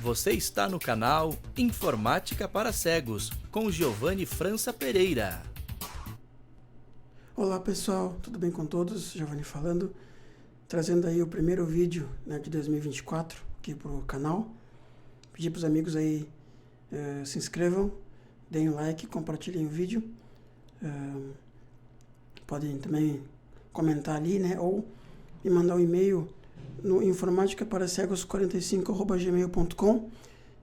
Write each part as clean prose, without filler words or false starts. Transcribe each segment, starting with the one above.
Você está no canal Informática para Cegos, com Giovanni França Pereira. Olá pessoal, tudo bem com todos? Giovanni falando, trazendo aí o primeiro vídeo, né, de 2024 aqui pro canal. Pedir para os amigos aí se inscrevam, deem um like, compartilhem o vídeo. Podem também comentar ali, né, ou me mandar um e-mail no informaticaparacegos45@gmail.com,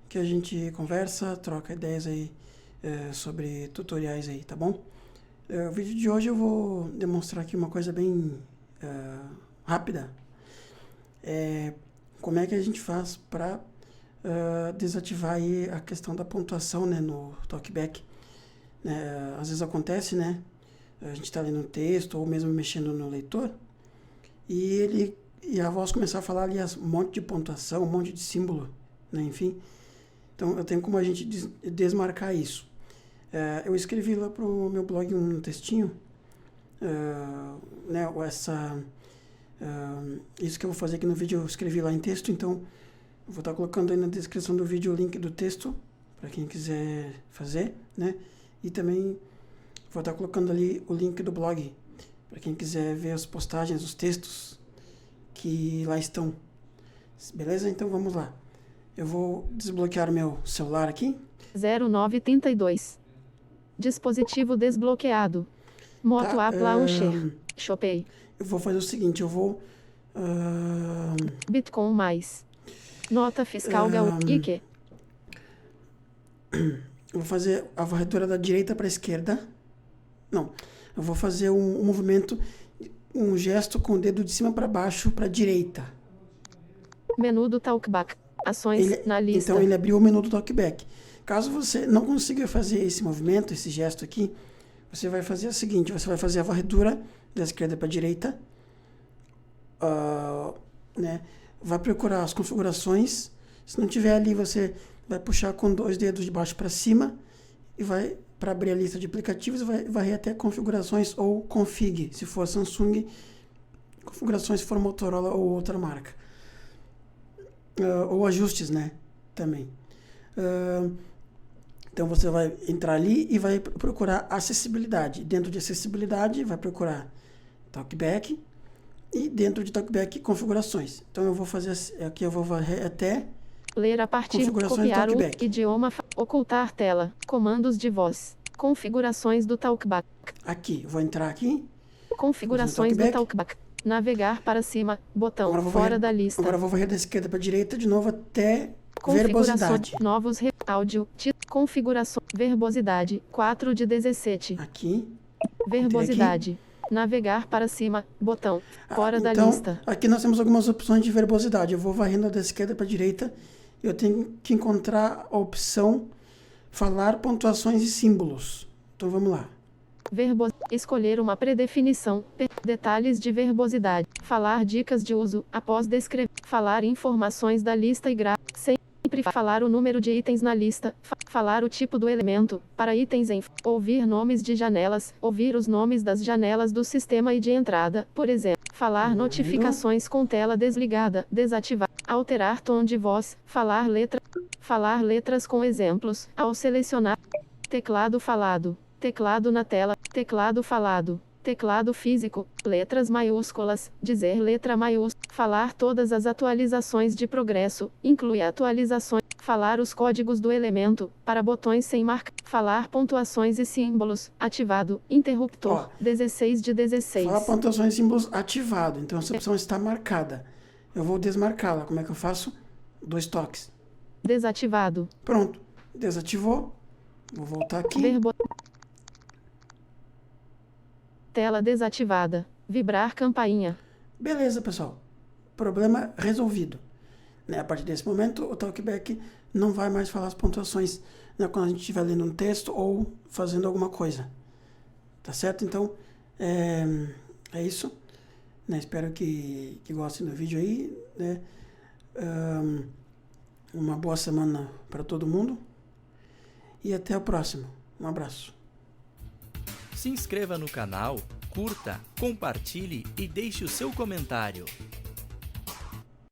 que a gente conversa, troca ideias aí sobre tutoriais aí, tá bom? O vídeo de hoje eu vou demonstrar aqui uma coisa bem rápida. Como é que a gente faz para desativar aí a questão da pontuação, né, no TalkBack. Às vezes acontece, né, a gente está lendo um texto ou mesmo mexendo no leitor e a voz começar a falar ali um monte de pontuação, um monte de símbolo, né, enfim. Então eu tenho como a gente desmarcar isso. Eu escrevi lá para o meu blog um textinho, né, isso que eu vou fazer aqui no vídeo eu escrevi lá em texto, então eu vou estar colocando aí na descrição do vídeo o link do texto, para quem quiser fazer, né, e também vou estar colocando ali o link do blog, para quem quiser ver as postagens, os textos que lá estão. Beleza? Então vamos lá. Eu vou desbloquear meu celular aqui. 0932. Dispositivo desbloqueado. Moto Tá, App Launcher. Shopee. Eu vou fazer o seguinte, eu vou... Bitcoin mais. Nota fiscal IQ. Eu vou fazer a varredura da direita para a esquerda. Não, eu vou fazer um movimento, um gesto com o dedo de cima para baixo para a direita. Menu do Talkback. Ações na lista. Então ele abriu o menu do Talkback. Caso você não consiga fazer esse movimento, esse gesto aqui, você vai fazer o seguinte, você vai fazer a varredura da esquerda para a direita, né? Vai procurar as configurações. Se não tiver ali, você vai puxar com 2 dedos de baixo para cima e vai para abrir a lista de aplicativos, vai varrer até configurações ou config, se for Samsung, configurações se for Motorola ou outra marca. Ou ajustes, né, também. Então você vai entrar ali e vai procurar acessibilidade. Dentro de acessibilidade, vai procurar Talkback e dentro de Talkback, configurações. Então eu vou fazer aqui, eu vou varrer até ler a partir, copiar o idioma, ocultar tela, comandos de voz, configurações do Talkback. Aqui, eu vou entrar aqui. Configurações do Talkback. Navegar para cima, botão, fora da lista. Agora eu vou varrer da esquerda para a direita de novo até verbosidade. Novos áudio, configuração, verbosidade, 4/17. Aqui. Verbosidade. Navegar para cima, botão, fora da lista. Aqui nós temos algumas opções de verbosidade. Eu vou varrendo da esquerda para a direita. Eu tenho que encontrar a opção falar pontuações e símbolos. Então vamos lá. Escolher uma predefinição. Detalhes de verbosidade. Falar dicas de uso. Após descrever. Falar informações da lista e gráfico. Sempre falar o número de itens na lista. Falar o tipo do elemento. Para itens em. Ouvir nomes de janelas. Ouvir os nomes das janelas do sistema e de entrada. Por exemplo. Falar notificações com tela desligada. Desativar. Alterar tom de voz. Falar letras com exemplos. Ao selecionar. Teclado falado. Teclado na tela, teclado falado, teclado físico, letras maiúsculas, dizer letra maiúscula, falar todas as atualizações de progresso, inclui atualizações, falar os códigos do elemento, para botões sem marca, falar pontuações e símbolos, ativado, interruptor, 16/16. Falar pontuações e símbolos ativado, então essa opção está marcada. Eu vou desmarcá-la, como é que eu faço? 2 toques. Desativado. Pronto, desativou, vou voltar aqui. Tela desativada. Vibrar campainha. Beleza, pessoal. Problema resolvido. A partir desse momento, o Talkback não vai mais falar as pontuações, né, quando a gente estiver lendo um texto ou fazendo alguma coisa. Tá certo? Então, é isso. Né, espero que gostem do vídeo aí. Né? Uma boa semana para todo mundo. E até o próximo. Um abraço. Se inscreva no canal, curta, compartilhe e deixe o seu comentário.